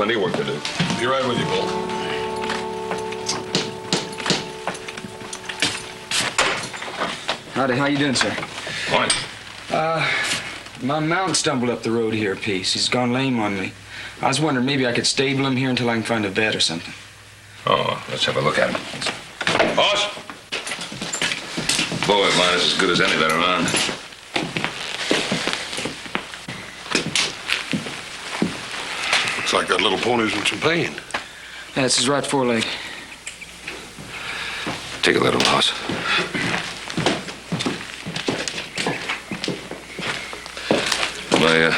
plenty of work to do. Be right with you, Bull. Howdy, how you doing, sir? Morning. My mount stumbled up the road here a piece. He's gone lame on me. I was wondering maybe I could stable him here until I can find a vet or something. Oh, let's have a look at him. Boss? Boy of mine is as good as any vet around. Looks like that little pony's in some pain. Yeah, it's his right foreleg. Take a little, boss. My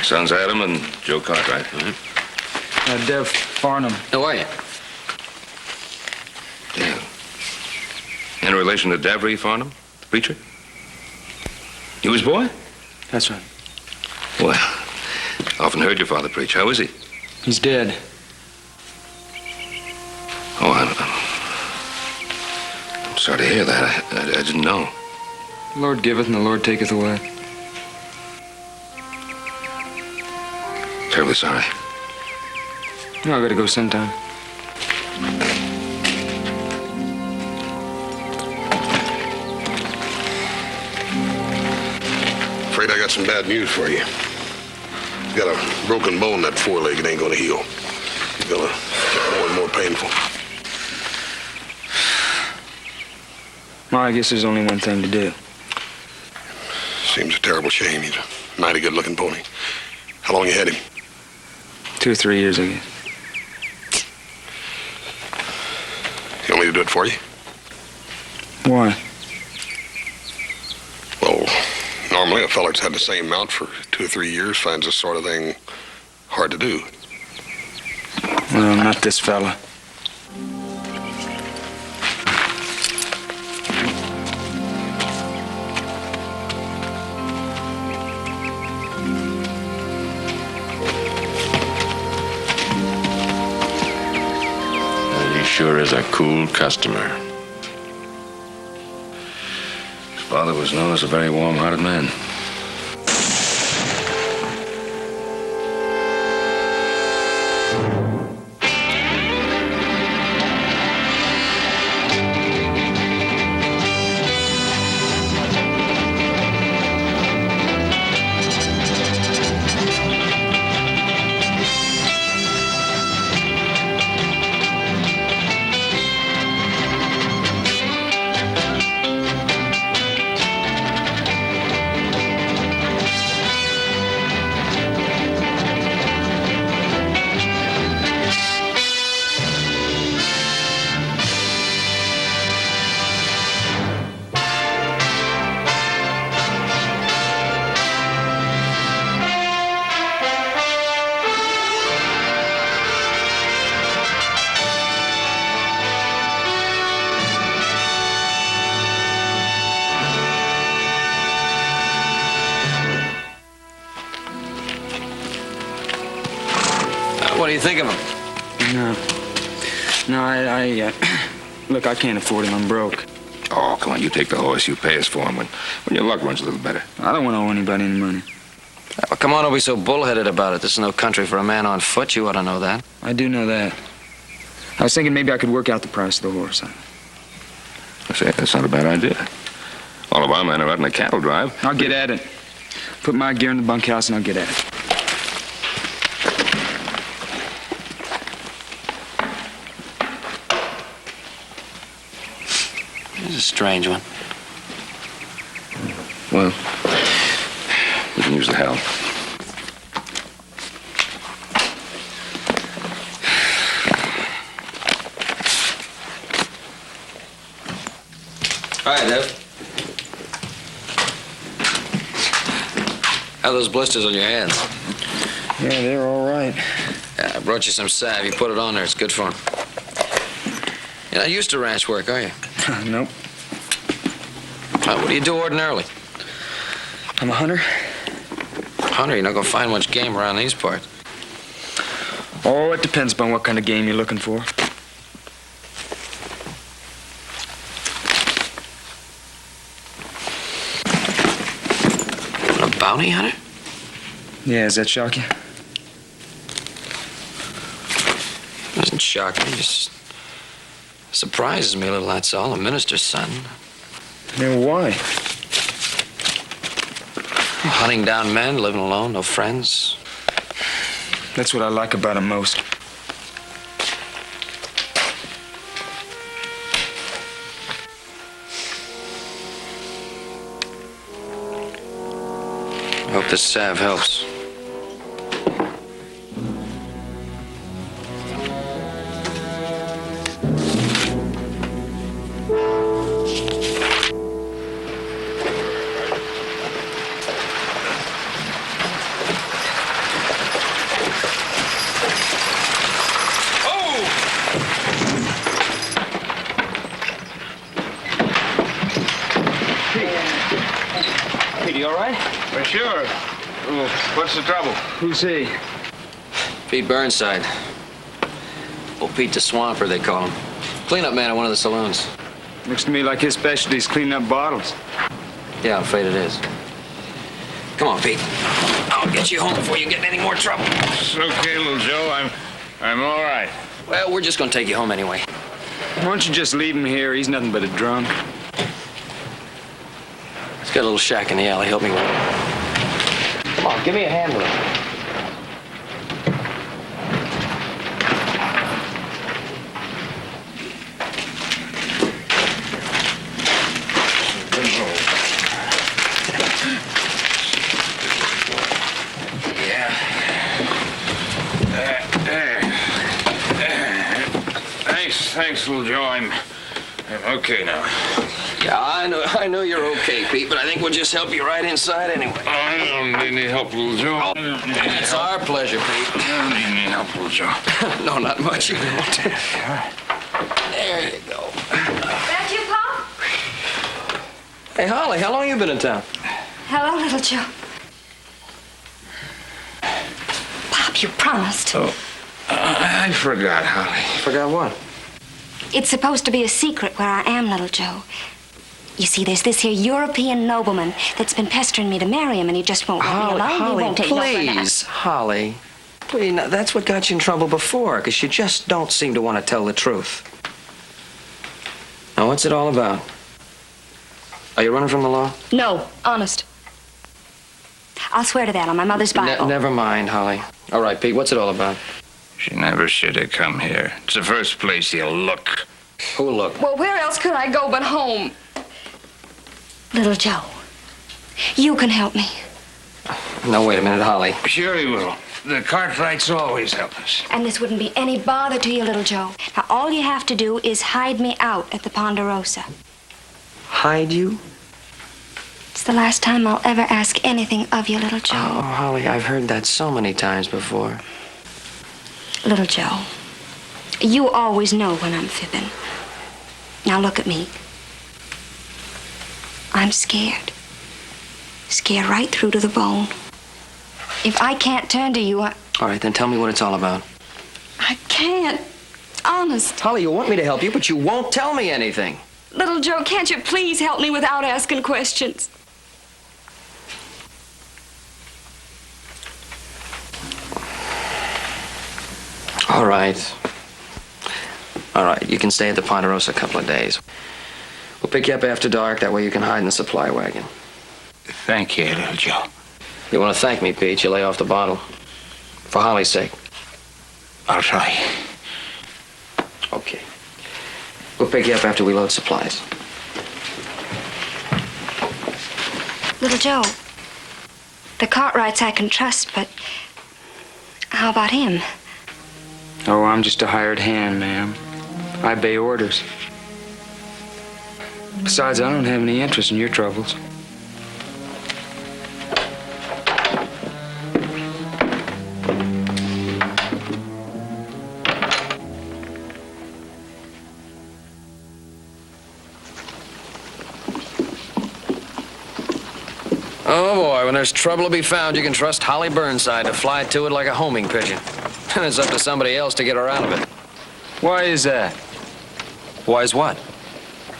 sons Adam and Joe Cartwright. Dev Farnham. How are you? Yeah. In relation to Davry Farnham, the preacher? You his boy? That's right. Well, often heard your father preach. How is he? He's dead. Oh, I'm sorry to hear that. I didn't know. The Lord giveth and the Lord taketh away. Terribly sorry. No, I gotta go sometime. Afraid I got some bad news for you. He's got a broken bone in that foreleg. It ain't gonna heal. It's gonna get more and more painful. Well, I guess there's only one thing to do. Seems a terrible shame. He's a mighty good-looking pony. How long you had him? 2 or 3 years, I guess. You want me to do it for you? Why? Well, normally a fella that's had the same mount for 2 or 3 years finds this sort of thing hard to do. Well, not this fella. Sure is a cool customer. His father was known as a very warm-hearted man. What do you think of him? No, look, I can't afford him. I'm broke. Oh, come on, you take the horse. You pay us for him when your luck runs a little better. I don't want to owe anybody any money. Well, come on, don't be so bullheaded about it. This is no country for a man on foot. You ought to know that. I do know that. I was thinking maybe I could work out the price of the horse. I say, that's not a bad idea. All of our men are out in a cattle drive. I'll get at it. Put my gear in the bunkhouse and I'll get at it. This is a strange one. Well, you can use the helm. Hi, Dev. How are those blisters on your hands? Yeah, they're all right. Yeah, I brought you some salve. You put it on there. It's good for them. You're not used to ranch work, are you? Nope. What do you do ordinarily? I'm a hunter. Hunter, you're not going to find much game around these parts. Oh, it depends upon what kind of game you're looking for. A bounty hunter? Yeah, does that shock you? shock me. Just surprises me a little, that's all. A minister's son. Then why? Hunting down men, living alone, no friends. That's what I like about him most. I hope this salve helps. Pete, you all right? Well, sure. Well, what's the trouble? Who's he? Pete Burnside. Old Pete the Swamper, they call him. Cleanup man at one of the saloons. Looks to me like his specialty is cleaning up bottles. Yeah, I'm afraid it is. Come on, Pete. I'll get you home before you get in any more trouble. It's okay, little Joe. I'm all right. Well, we're just gonna take you home anyway. Why don't you just leave him here? He's nothing but a drunk. He's got a little shack in the alley. Help me with it. Come on, give me a hand with it. Thanks, little Joe. I'm okay now. Yeah, I know you're okay, Pete, but I think we'll just help you right inside anyway. Oh, I don't need any help, little Joe. It's our pleasure, Pete. I don't need any help, little Joe. No, not much, you don't. There you go. That you, Pop? Hey, Holly, how long you been in town? Hello, little Joe. Pop, you promised. Oh, I forgot, Holly. Forgot what? It's supposed to be a secret where I am, little Joe. You see, there's this here European nobleman that's been pestering me to marry him, and he just won't let me alone. He Holly, won't take no for an please, Holly. Please, now, that's what got you in trouble before, because you just don't seem to want to tell the truth. Now, what's it all about? Are you running from the law? No, honest. I'll swear to that on my mother's Bible. Never mind, Holly. All right, Pete, what's it all about? She never should have come here. It's the first place you look. Who'll look? Well, where else could I go but home? Little Joe, you can help me. No, wait a minute, Holly. Sure he will. The Cartwrights always help us. And this wouldn't be any bother to you, little Joe. Now, all you have to do is hide me out at the Ponderosa. Hide you? It's the last time I'll ever ask anything of you, little Joe. Oh, Holly, I've heard that so many times before. Little Joe, you always know when I'm fibbing. Now look at me. I'm scared. Scared right through to the bone. If I can't turn to you, All right, then tell me what it's all about. I can't. Honest. Holly, you want me to help you, but you won't tell me anything. Little Joe, can't you please help me without asking questions? All right. All right, you can stay at the Ponderosa a couple of days. We'll pick you up after dark. That way you can hide in the supply wagon. Thank you, little Joe. You want to thank me, Pete? You lay off the bottle. For Holly's sake. I'll try. Okay. We'll pick you up after we load supplies. Little Joe, the Cartwrights I can trust, but how about him? Oh, I'm just a hired hand, ma'am. I obey orders. Besides, I don't have any interest in your troubles. Oh, boy, when there's trouble to be found, you can trust Holly Burnside to fly to it like a homing pigeon. And it's up to somebody else to get her out of it. Why is that? Why is what?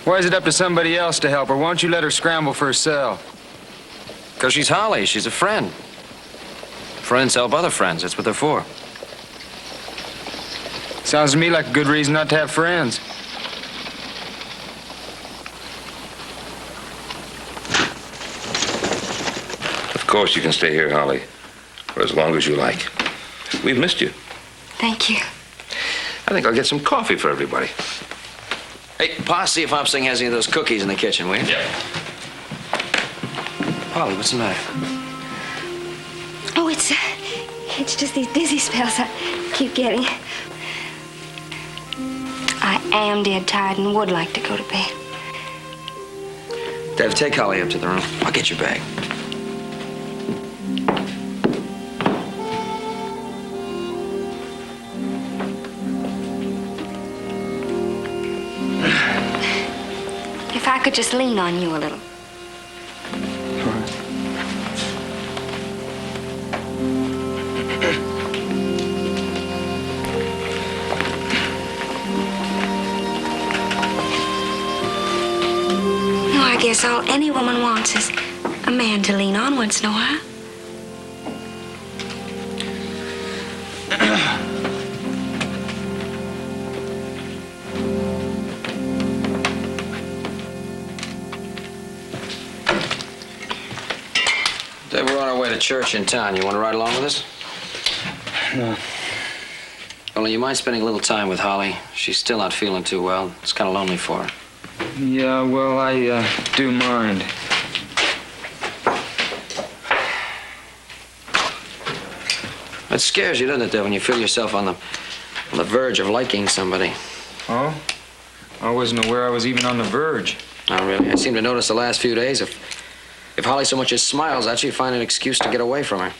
Why is it up to somebody else to help her? Why don't you let her scramble for herself? Because she's Holly. She's a friend. Friends help other friends. That's what they're for. Sounds to me like a good reason not to have friends. Of course you can stay here, Holly, for as long as you like. We've missed you. Thank you. I think I'll get some coffee for everybody. Hey, Pa, see if Hopsing has any of those cookies in the kitchen, will you? Yeah. Holly, what's the matter? Oh, it's just these dizzy spells I keep getting. I am dead tired and would like to go to bed. Dave, take Holly up to the room. I'll get your bag. If I could just lean on you a little. No, I guess all any woman wants is a man to lean on once in a while. Dave, we're on our way to church in town. You want to ride along with us? No. Only you mind spending a little time with Holly? She's still not feeling too well. It's kind of lonely for her. Yeah, well, I do mind. It scares you, doesn't it, Dave, when you feel yourself on the verge of liking somebody? Oh? I wasn't aware I was even on the verge. Not really. I seem to notice the last few days, if Holly so much as smiles at you, you find an excuse to get away from her.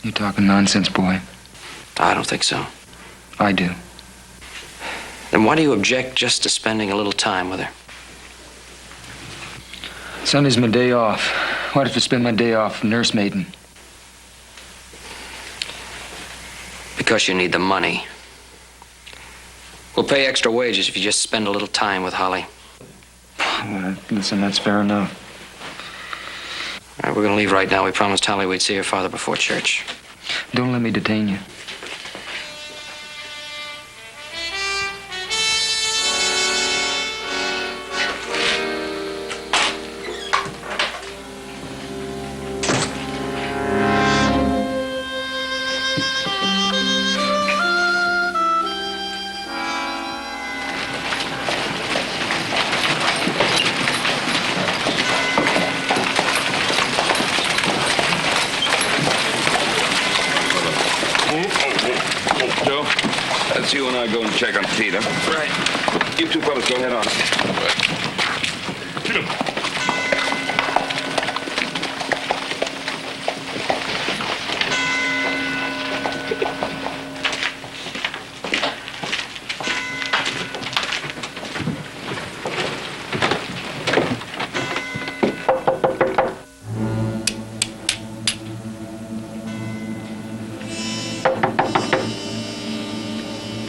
You talking nonsense, boy? I don't think so. I do. Then why do you object just to spending a little time with her? Sunday's my day off. Why'd I have to spend my day off nursemaiding? Because you need the money. We'll pay extra wages if you just spend a little time with Holly. Listen, that's fair enough. All right, we're going to leave right now. We promised Holly we'd see her father before church. Don't let me detain you. Joe, let's you and I go and check on Peter. Right. You two fellas go ahead on.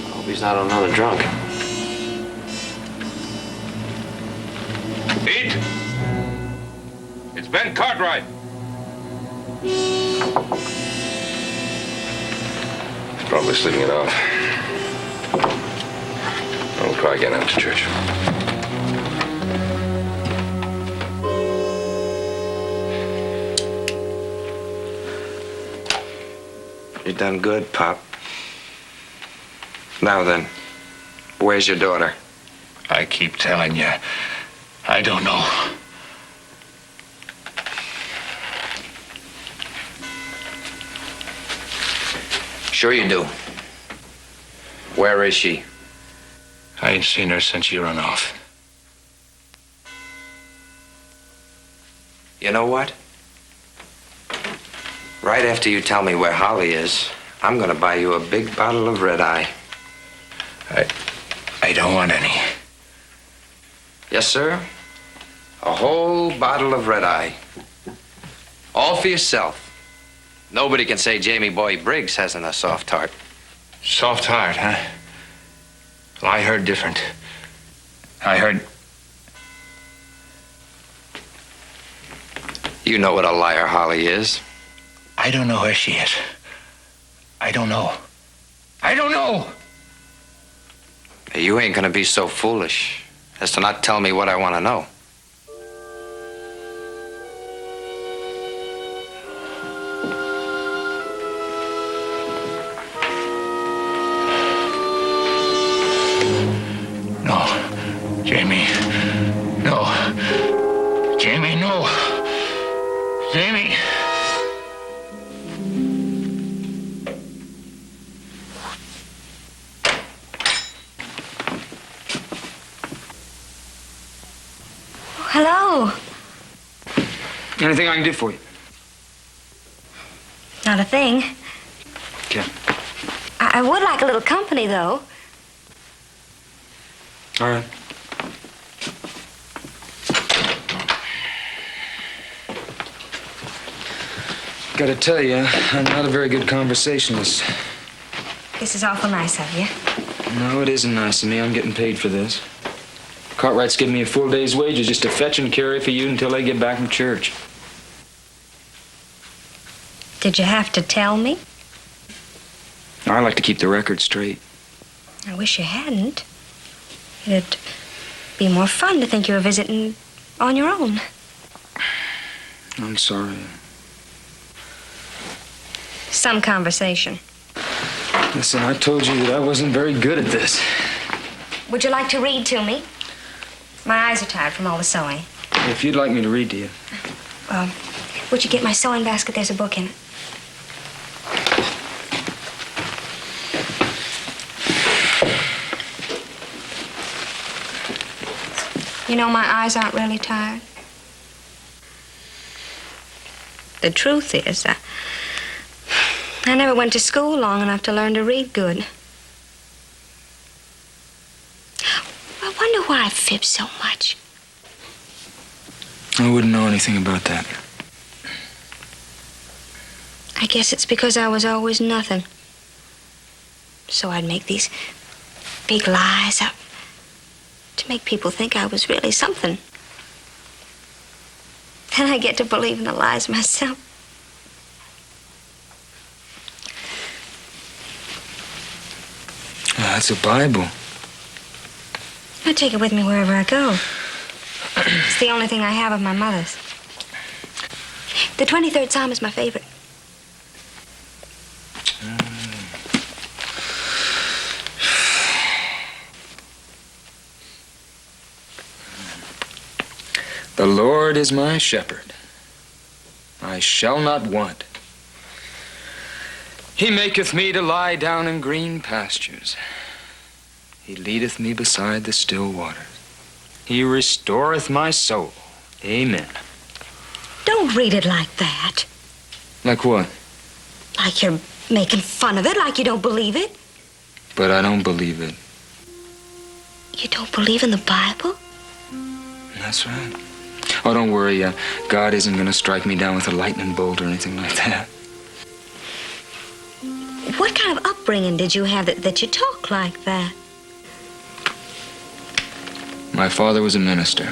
Hope he's not another drunk. Pete? It's Ben Cartwright. He's probably sleeping it off. I'll try again after church. You done good, Pop. Now then, where's your daughter? I keep telling you, I don't know. Sure you do. Where is she? I ain't seen her since you run off. You know what? Right after you tell me where Holly is, I'm gonna buy you a big bottle of red-eye. I don't want any. Yes, sir. A whole bottle of red-eye. All for yourself. Nobody can say Jamie Boy Briggs hasn't a soft heart. Soft heart, huh? Well, I heard different. I heard... You know what a liar Holly is. I don't know where she is. I don't know. I don't know. You ain't gonna be so foolish as to not tell me what I want to know. No, Jamie. No. Jamie, no. Jamie. Hello. Anything I can do for you? Not a thing. Okay. I would like a little company, though. All right. Gotta tell you, I'm not a very good conversationalist. This is awful nice of you. No, it isn't nice of me. I'm getting paid for this. Cartwright's giving me a full day's wages just to fetch and carry for you until they get back from church. Did you have to tell me? I like to keep the record straight. I wish you hadn't. It'd be more fun to think you were visiting on your own. I'm sorry. Some conversation. Listen, I told you that I wasn't very good at this. Would you like to read to me? My eyes are tired from all the sewing. If you'd like me to read to you. Would you get my sewing basket? There's a book in it. You know, my eyes aren't really tired. The truth is, I never went to school long enough to learn to read good. I wonder why I fib so much. I wouldn't know anything about that. I guess it's because I was always nothing. So I'd make these big lies up to make people think I was really something. Then I get to believe in the lies myself. That's a Bible. I take it with me wherever I go. It's the only thing I have of my mother's. The 23rd Psalm is my favorite. The Lord is my shepherd. I shall not want. He maketh me to lie down in green pastures. He leadeth me beside the still waters. He restoreth my soul. Amen. Don't read it like that. Like what? Like you're making fun of it, like you don't believe it. But I don't believe it. You don't believe in the Bible? That's right. Oh, don't worry. God isn't going to strike me down with a lightning bolt or anything like that. What kind of upbringing did you have that you talk like that? My father was a minister.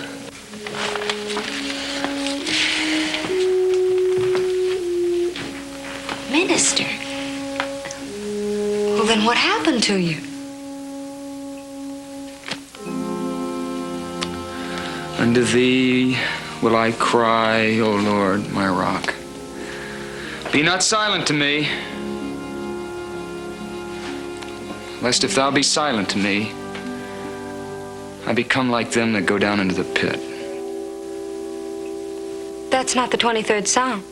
Minister? Well, then what happened to you? Unto thee will I cry, O Lord, my rock. Be not silent to me, lest if thou be silent to me, I become like them that go down into the pit. That's not the 23rd Psalm.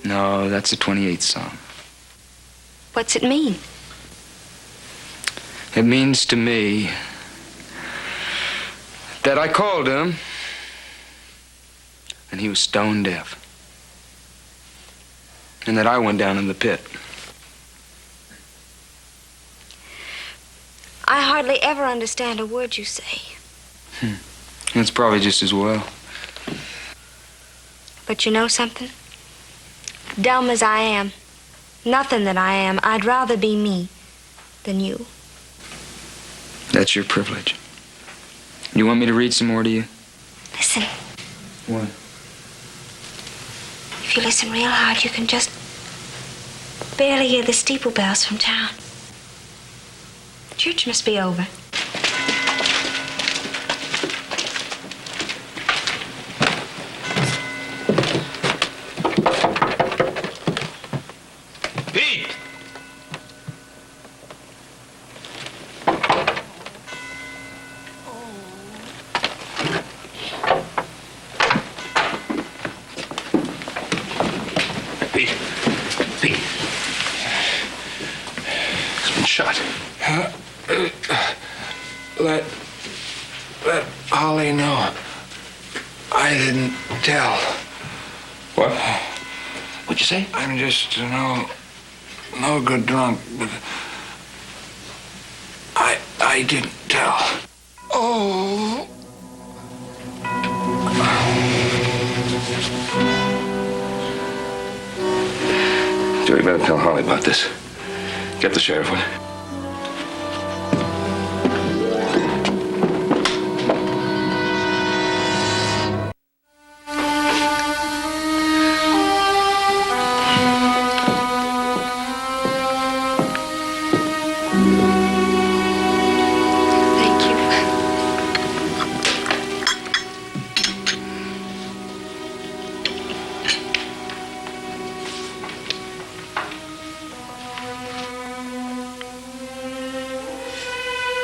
No, that's the 28th Psalm. What's it mean? It means to me that I called him, and he was stone deaf. And that I went down in the pit. I hardly ever understand a word you say. That's probably just as well. But you know something? Dumb as I am, nothing that I am, I'd rather be me than you. That's your privilege. You want me to read some more to you? Listen, What? if you listen real hard, you can just barely hear the steeple bells from town. Church must be over. Pete! Pete. Pete. He's been shot. Let Holly know. I didn't tell. What? What'd you say? I'm just no good drunk, but I didn't tell. Oh. Joe, you better tell Holly about this. Get the sheriff one. Thank you.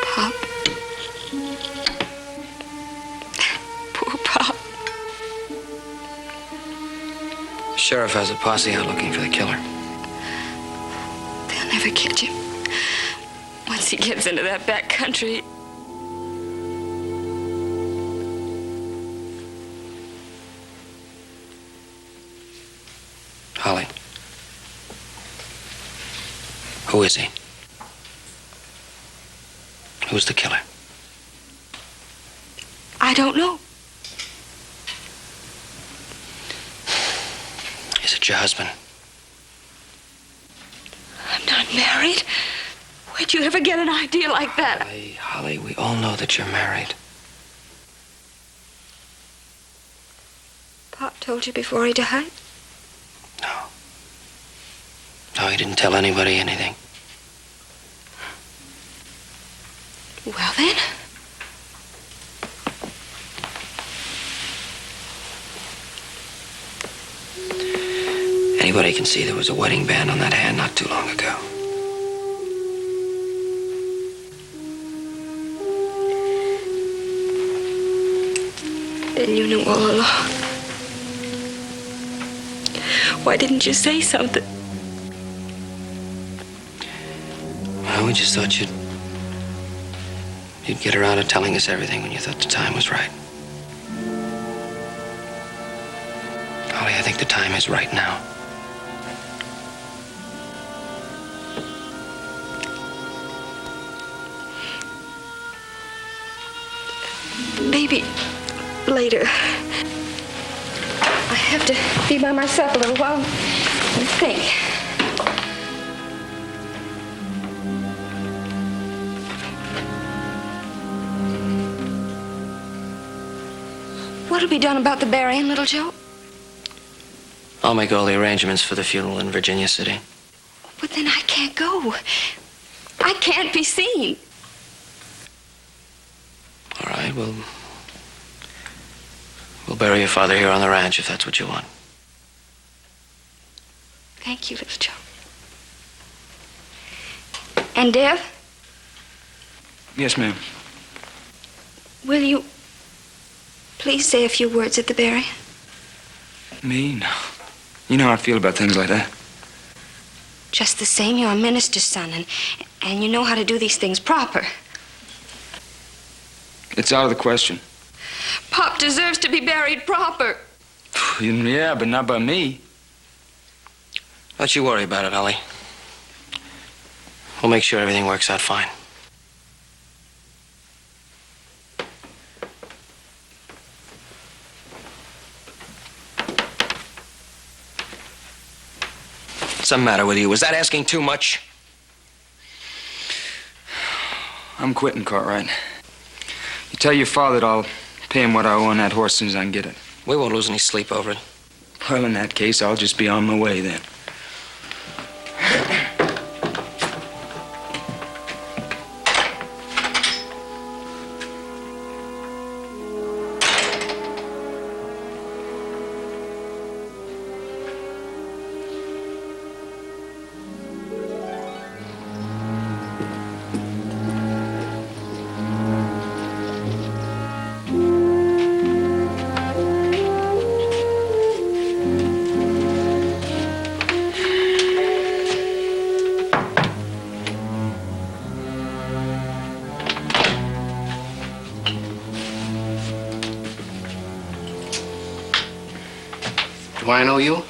Pop. Poor Pop. The sheriff has a posse out looking for the killer. They'll never catch him. Once he gets into that back country. Holly. Who is he? Who's the killer? I don't know. Is it your husband? I'm not married. Where'd you ever get an idea like that? Holly, we all know that you're married. Pop told you before he died? No. No, he didn't tell anybody anything. Well, then. Anybody can see there was a wedding band on that hand not too long ago. Then you knew all along. Why didn't you say something? Well, we just thought you'd get around to telling us everything when you thought the time was right. Holly, I think the time is right now. Maybe later. I have to be by myself a little while and think. What'll be done about the burying, little Joe? I'll make all the arrangements for the funeral in Virginia City. But then I can't go. I can't be seen. All right, we'll bury your father here on the ranch if that's what you want. Thank you, little Joe. And Dev, Yes, ma'am. will you please say a few words at the burying? Me? No. You know how I feel about things like that. Just the same, you're a minister's son, and you know how to do these things proper. It's out of the question. Pop deserves to be buried proper. Yeah, but not by me. Don't you worry about it, Holly. We'll make sure everything works out fine. What's the matter with you? Was that asking too much? I'm quitting, Cartwright. You tell your father that I'll pay him what I owe on that horse as soon as I can get it. We won't lose any sleep over it. Well, in that case, I'll just be on my way then. Do I know you?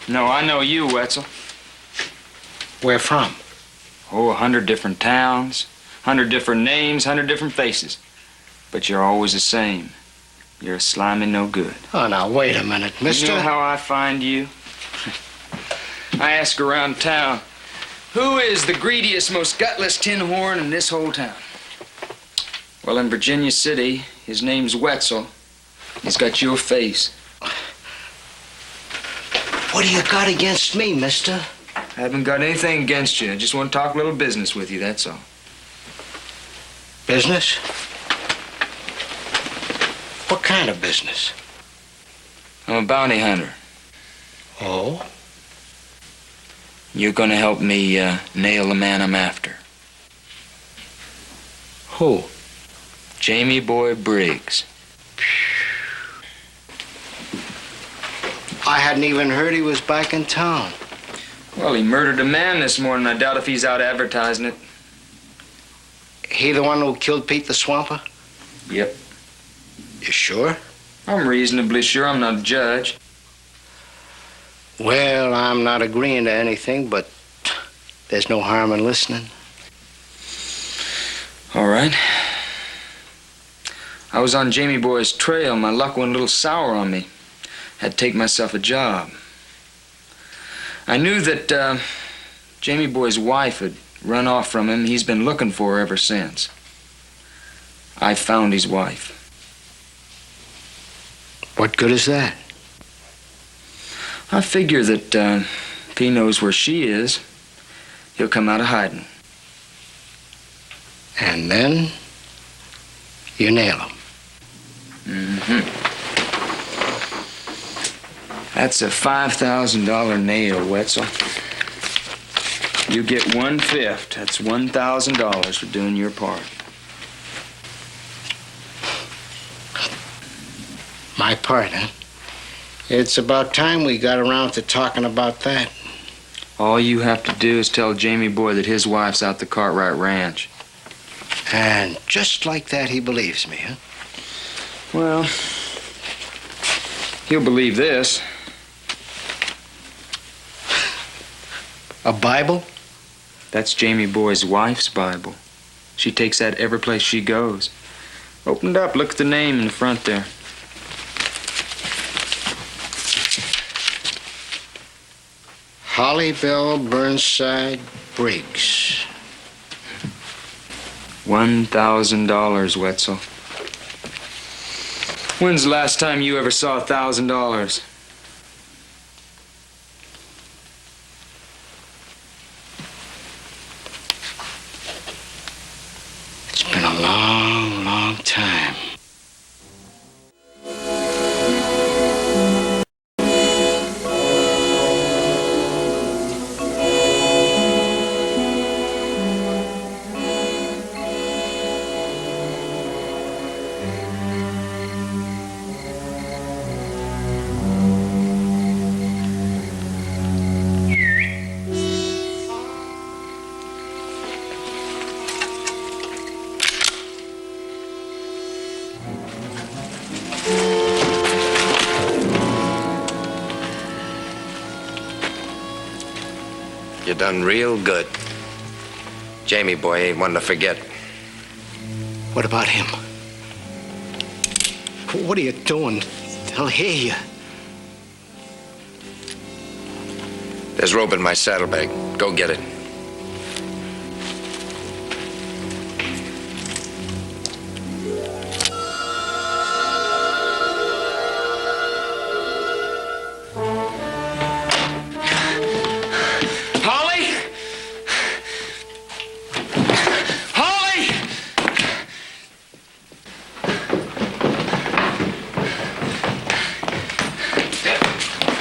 No, I know you, Wetzel. Where from? Oh, 100 different towns, 100 different names, 100 different faces. But you're always the same. You're a slimy no good. Oh, now, wait a minute, mister. You know how I find you? I ask around town, who is the greediest, most gutless tin horn in this whole town? Well, in Virginia City, his name's Wetzel. He's got your face. What do you got against me, mister? I haven't got anything against you. I just want to talk a little business with you, that's all. Business? What kind of business? I'm a bounty hunter. Oh? You're gonna help me nail the man I'm after. Who? Jamie Boy Briggs. I hadn't even heard he was back in town. Well, he murdered a man this morning. I doubt if he's out advertising it. He the one who killed Pete the Swamper? Yep. You sure? I'm reasonably sure. I'm not a judge. Well, I'm not agreeing to anything, but there's no harm in listening. All right. I was on Jamie Boy's trail. My luck went a little sour on me. Had to take myself a job. I knew that Jamie Boy's wife had run off from him. He's been looking for her ever since. I found his wife. What good is that? I figure that if he knows where she is, he'll come out of hiding. And then you nail him. Mm-hmm. That's a $5,000 nail, Wetzel. You get 1/5. That's $1,000 for doing your part. My part, huh? It's about time we got around to talking about that. All you have to do is tell Jamie Boy that his wife's out the Cartwright Ranch. And just like that, he believes me, huh? Well, he'll believe this. A Bible? That's Jamie Boy's wife's Bible. She takes that every place she goes. Open it up. Look at the name in the front there. Holly Bell Burnside Briggs. $1,000, Wetzel. When's the last time you ever saw $1,000? It's been a long, long time. You done real good. Jamie Boy ain't one to forget. What about him? What are you doing? He'll hear you. There's rope in my saddlebag. Go get it.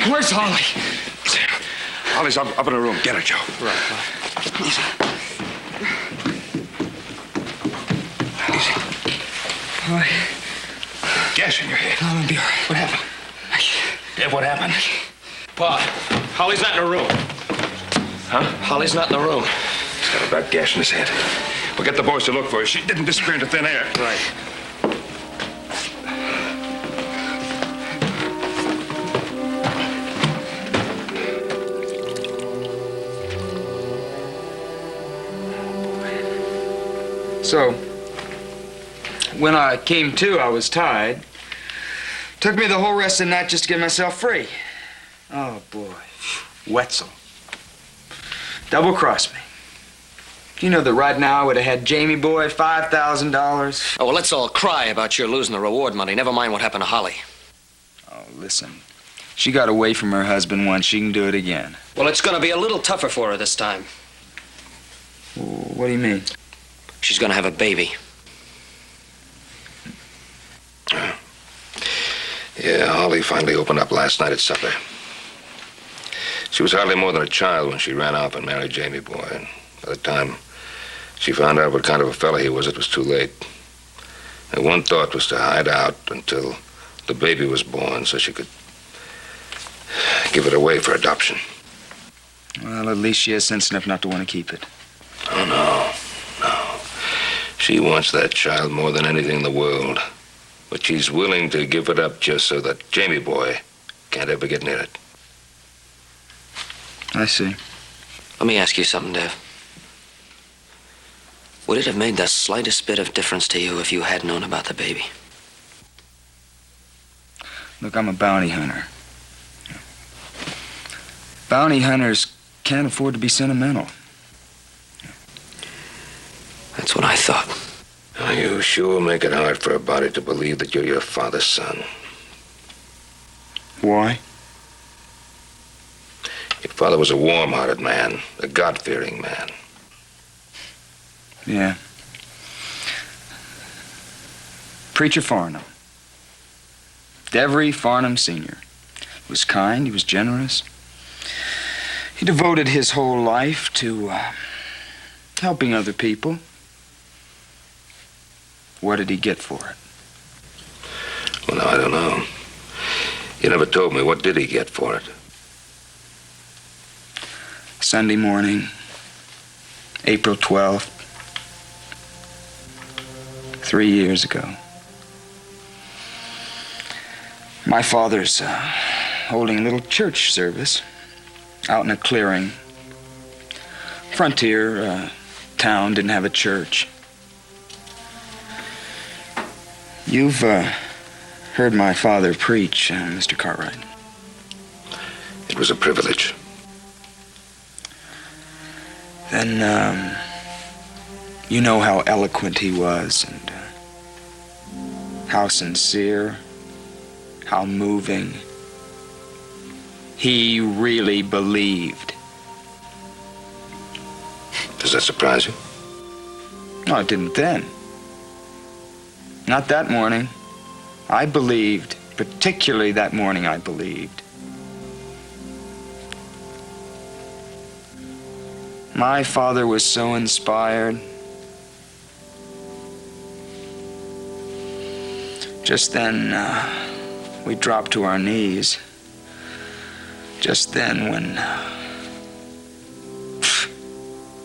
Where's Holly? Holly's up in her room. Get her, Joe. Right. Easy. Easy. All right. Gas in your head. I'm gonna be all right. What happened? Deb, what happened? Pa, Holly's not in her room. Huh? Holly's not in the room. He's got a bad gash in his head. We'll get the boys to look for her. She didn't disappear into thin air. Right. So, when I came to, I was tied. Took me the whole rest of the night just to get myself free. Oh, boy. Wetzel. Double-crossed me. You know that right now I would have had Jamie Boy $5,000. Oh, well, let's all cry about your losing the reward money. Never mind what happened to Holly. Oh, listen. She got away from her husband once. She can do it again. Well, it's going to be a little tougher for her this time. What do you mean? She's going to have a baby. Yeah, Holly finally opened up last night at supper. She was hardly more than a child when she ran off and married Jamie Boy. And by the time she found out what kind of a fella he was, it was too late. Her one thought was to hide out until the baby was born so she could give it away for adoption. Well, at least she has sense enough not to want to keep it. Oh, no. She wants that child more than anything in the world. But she's willing to give it up just so that Jamie Boy can't ever get near it. I see. Let me ask you something, Dev. Would it have made the slightest bit of difference to you if you had known about the baby? Look, I'm a bounty hunter. Bounty hunters can't afford to be sentimental. That's what I thought. Oh, you sure make it hard for a body to believe that you're your father's son. Why? Your father was a warm-hearted man, a God-fearing man. Yeah. Preacher Farnham. Devery Farnham Sr. He was kind, he was generous. He devoted his whole life to helping other people. What did he get for it? Well, now, I don't know. You never told me. What did he get for it? Sunday morning, April 12th, 3 years ago. My father's holding a little church service out in a clearing. Frontier town, didn't have a church. You've heard my father preach, Mr. Cartwright. It was a privilege. Then, you know how eloquent he was and how sincere, how moving. He really believed. Does that surprise you? No, it didn't then. Not that morning. I believed, particularly that morning I believed. My father was so inspired. Just then, we dropped to our knees. Just then when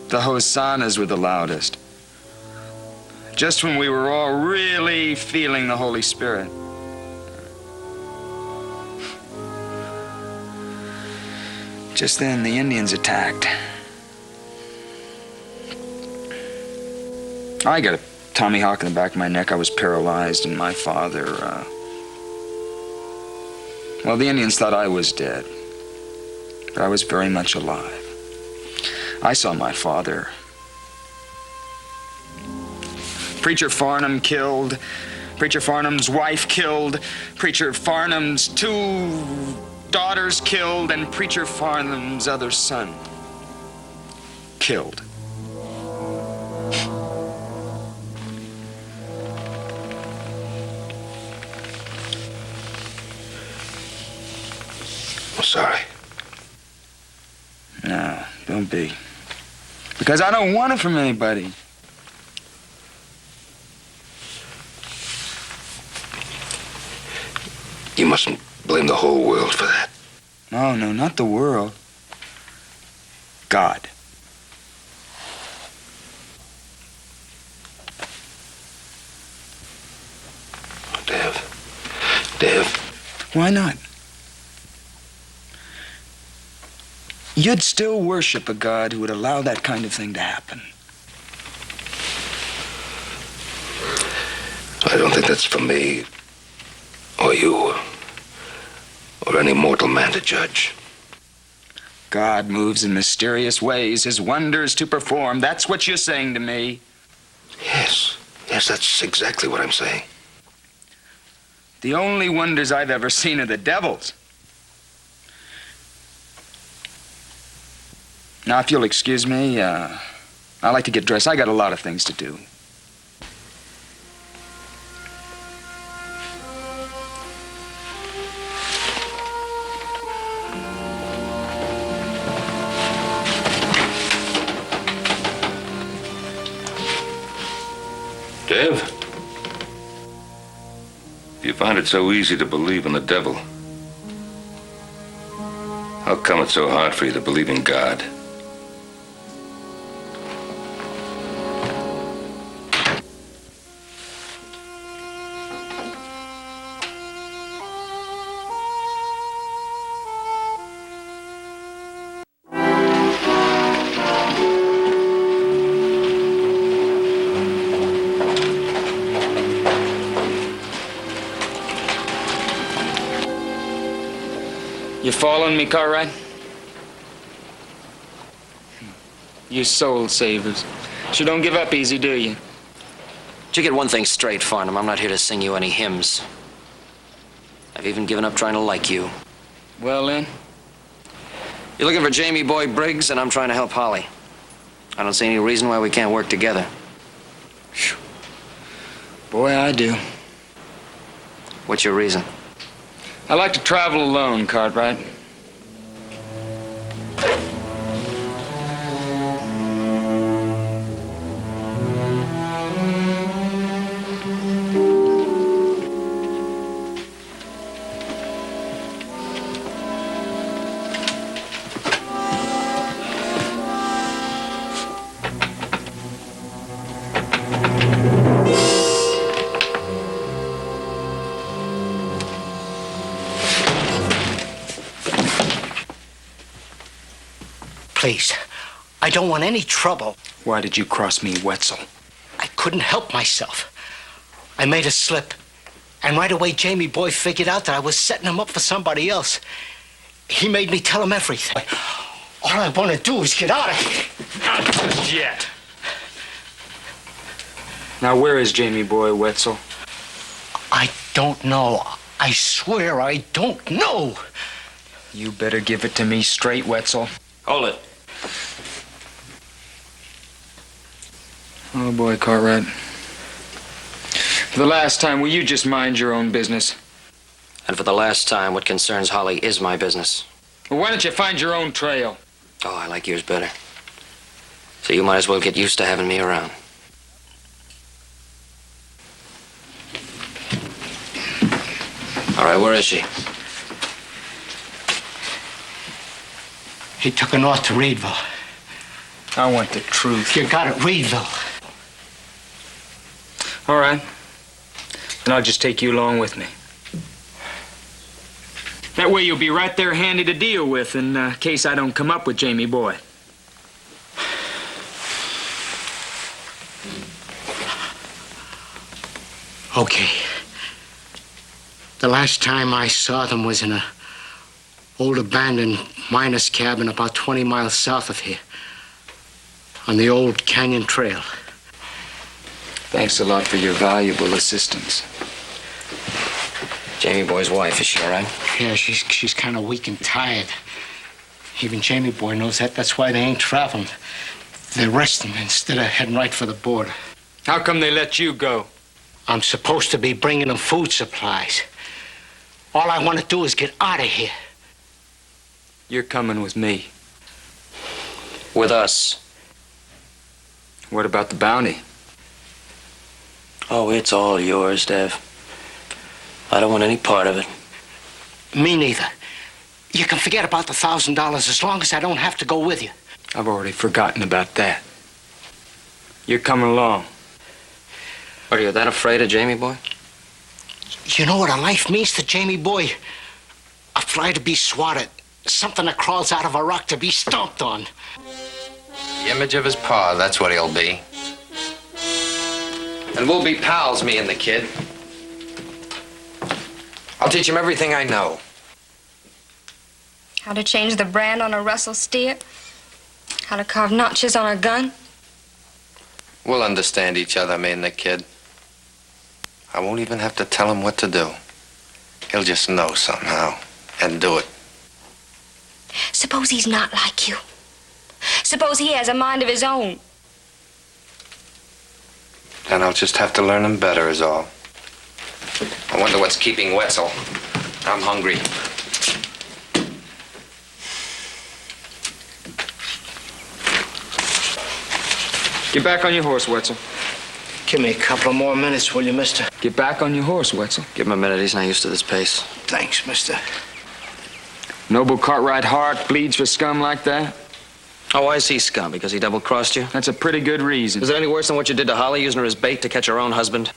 the hosannas were the loudest. Just when we were all really feeling the Holy Spirit. Just then, the Indians attacked. I got a Tommy Hawk in the back of my neck. I was paralyzed, and my father, well, the Indians thought I was dead, but I was very much alive. I saw my father. Preacher Farnham killed, Preacher Farnham's wife killed, Preacher Farnham's 2 daughters killed, and Preacher Farnham's other son killed. I'm sorry. No, don't be. Because I don't want it from anybody. You mustn't blame the whole world for that. No, not the world. God. Dev. Why not? You'd still worship a God who would allow that kind of thing to happen. don't think that's for me, or you, or any mortal man to judge. God moves in mysterious ways, his wonders to perform. That's what you're saying to me. Yes, that's exactly what I'm saying. The only wonders I've ever seen are the devil's. Now, if you'll excuse me, I'd like to get dressed. I got a lot of things to do. Dev? If you find it so easy to believe in the devil, how come it's so hard for you to believe in God? You following me, Cartwright? You soul savers. You don't give up easy, do you? But you get one thing straight, Farnham. I'm not here to sing you any hymns. I've even given up trying to like you. Well, then? You're looking for Jamie Boy Briggs, and I'm trying to help Holly. I don't see any reason why we can't work together. Whew. Boy, I do. What's your reason? I like to travel alone, Cartwright. Please, I don't want any trouble. Why did you cross me, Wetzel? I couldn't help myself. I made a slip, and right away Jamie Boy figured out that I was setting him up for somebody else. He made me tell him everything. All I want to do is get out of here. Not just yet. Now, where is Jamie Boy, Wetzel? I don't know. I swear I don't know. You better give it to me straight, Wetzel. Hold it. Oh, boy, Cartwright. For the last time, will you just mind your own business? And for the last time, what concerns Holly is my business. Well, why don't you find your own trail? Oh, I like yours better. So you might as well get used to having me around. All right, where is she? He took her north to Reedville. I want the truth. You got it, Reedville. All right. Then I'll just take you along with me. That way you'll be right there handy to deal with in case I don't come up with Jamie Boy. Okay. The last time I saw them was in a old abandoned miner's cabin about 20 miles south of here, on the old Canyon Trail. Thanks a lot for your valuable assistance. Jamie Boy's wife, is she all right? Yeah, she's kind of weak and tired. Even Jamie Boy knows that. That's why they ain't traveling. They're resting instead of heading right for the border. How come they let you go? I'm supposed to be bringing them food supplies. All I want to do is get out of here. You're coming with me. With us. What about the bounty? Oh, it's all yours, Dev. I don't want any part of it. Me neither. You can forget about the $1,000 as long as I don't have to go with you. I've already forgotten about that. You're coming along. Are you that afraid of Jamie Boy? You know what a life means to Jamie Boy? A fly to be swatted. Something that crawls out of a rock to be stomped on. The image of his pa, that's what he'll be. And we'll be pals, me and the kid. I'll teach him everything I know. How to change the brand on a Russell steer? How to carve notches on a gun? We'll understand each other, me and the kid. I won't even have to tell him what to do. He'll just know somehow and do it. Suppose he's not like you. Suppose he has a mind of his own. Then I'll just have to learn him better is all. I wonder what's keeping Wetzel. I'm hungry. Get back on your horse, Wetzel. Give me a couple of more minutes, will you, mister? Get back on your horse, Wetzel. Give him a minute. He's not used to this pace. Thanks, mister. Noble Cartwright Hart bleeds for scum like that? Oh, why is he scum? Because he double-crossed you? That's a pretty good reason. Is it any worse than what you did to Holly, using her as bait to catch her own husband?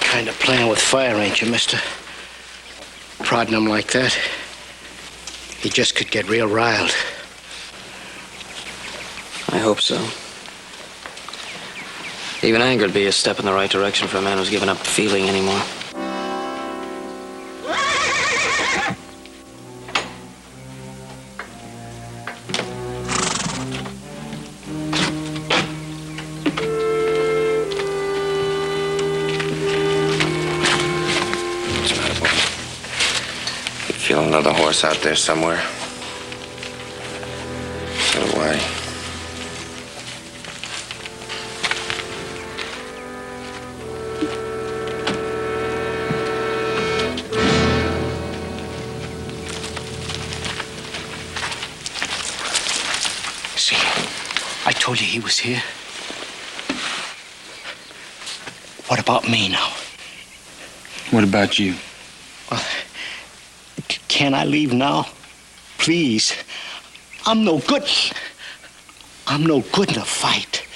Kind of playing with fire, ain't you, mister? Prodding him like that, he just could get real riled. I hope so. Even anger would be a step in the right direction for a man who's given up feeling anymore. What's the matter, boy? You feel another horse out there somewhere? So do I. See, I told you he was here. What about me now? What about you? Well, can I leave now? Please. I'm no good. I'm no good in a fight.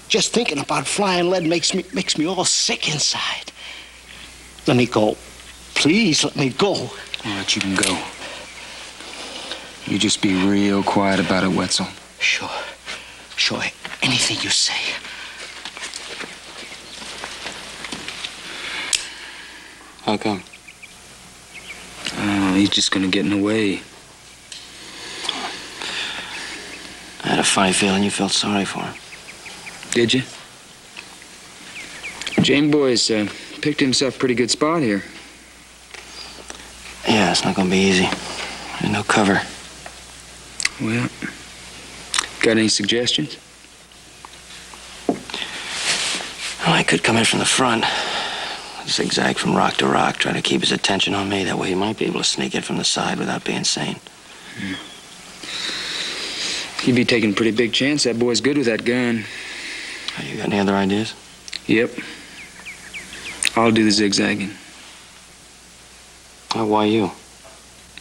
Just thinking about flying lead makes me all sick inside. Let me go. Please let me go. All right, you can go. You just be real quiet about it, Wetzel. Sure. Sure. Anything you say. How come? Oh, he's just gonna get in the way. I had a funny feeling you felt sorry for him. Did you? Jane Boy's picked himself a pretty good spot here. Yeah, it's not gonna be easy. There's no cover. Well, got any suggestions? Well, I could come in from the front. Zigzag from rock to rock, try to keep his attention on me. That way he might be able to sneak in from the side without being seen. You'd be taking a pretty big chance. That boy's good with that gun. Oh, you got any other ideas? Yep. I'll do the zigzagging. Oh, why you?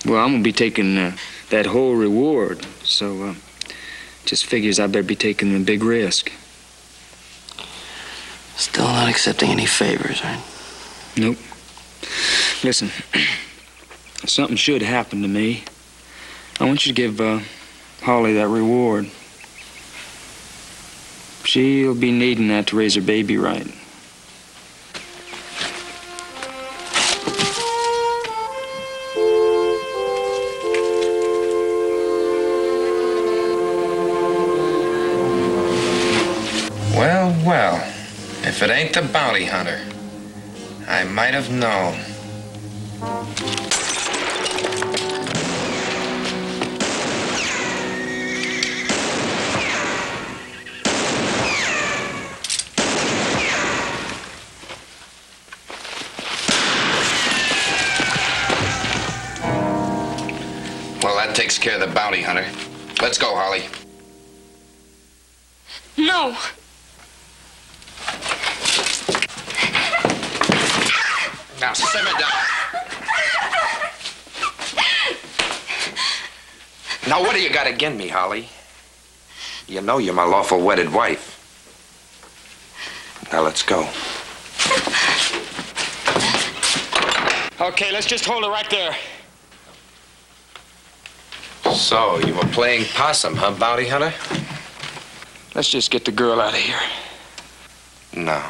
Well, I'm gonna be taking that whole reward, so just figures I better be taking the big risk. Still not accepting any favors, right? Nope. Listen, something should happen to me. I want you to give Holly that reward. She'll be needing that to raise her baby right. Well, well. If it ain't the bounty hunter, I might have known. Well, that takes care of the bounty hunter. Let's go, Holly. No. Now, simmer down. Now, what do you got against me, Holly? You know you're my lawful wedded wife. Now, let's go. Okay, let's just hold it right there. So, you were playing possum, huh, bounty hunter? Let's just get the girl out of here. No.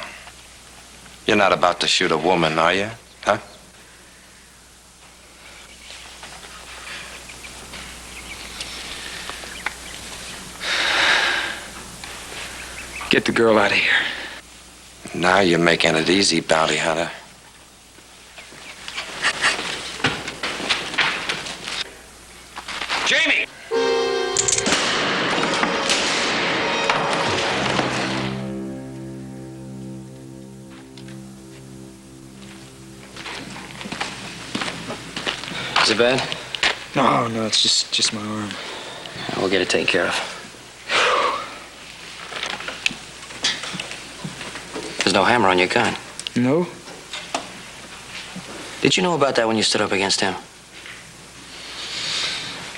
You're not about to shoot a woman, are you? Huh? Get the girl out of here. Now you're making it easy, bounty hunter. Jamie! Is it bad? No, it's just my arm. We'll get it taken care of. There's no hammer on your gun. No? Did you know about that when you stood up against him?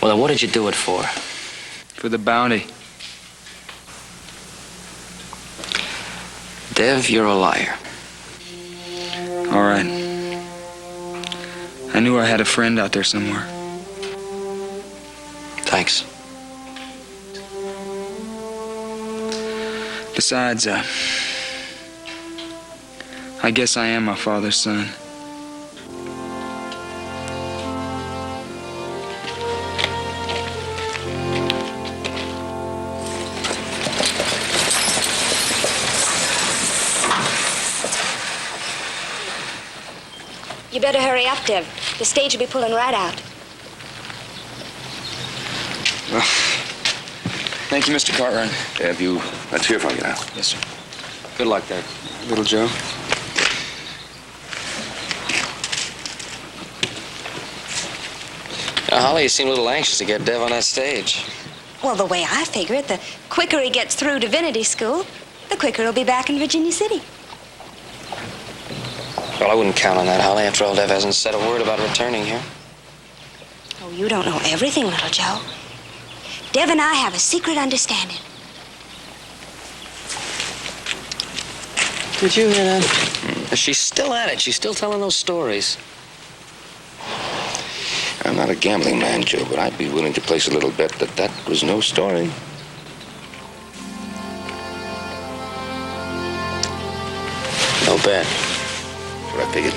Well, then what did you do it for? For the bounty. Dev, you're a liar. All right. I knew I had a friend out there somewhere. Thanks. Besides, I guess I am my father's son. You better hurry up, Dev. The stage will be pulling right out. Well, thank you, Mr. Cartwright. Let's hear from you now. Yes, sir. Good luck there. Little Joe. Holly, you seem a little anxious to get Dev on that stage. Well, the way I figure it, the quicker he gets through divinity school, the quicker he'll be back in Virginia City. Well, I wouldn't count on that, Holly. After all, Dev hasn't said a word about returning here. Oh, you don't know everything, little Joe. Dev and I have a secret understanding. Did you hear that? She's still at it. She's still telling those stories. I'm not a gambling man, Joe, but I'd be willing to place a little bet that that was no story. No bet. That's what I figured.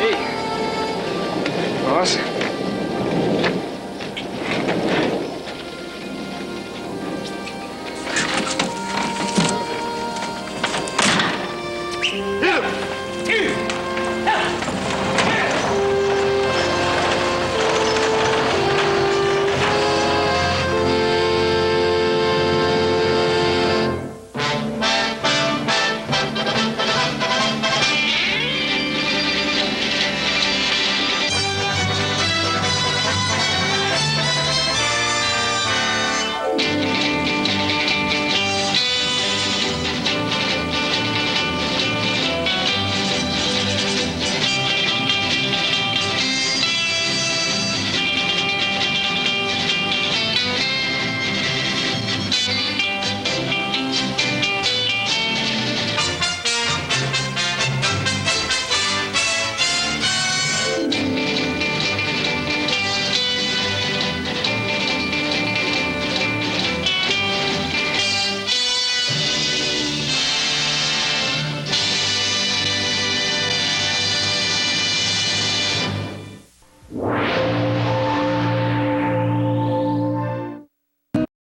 Hey. Boss.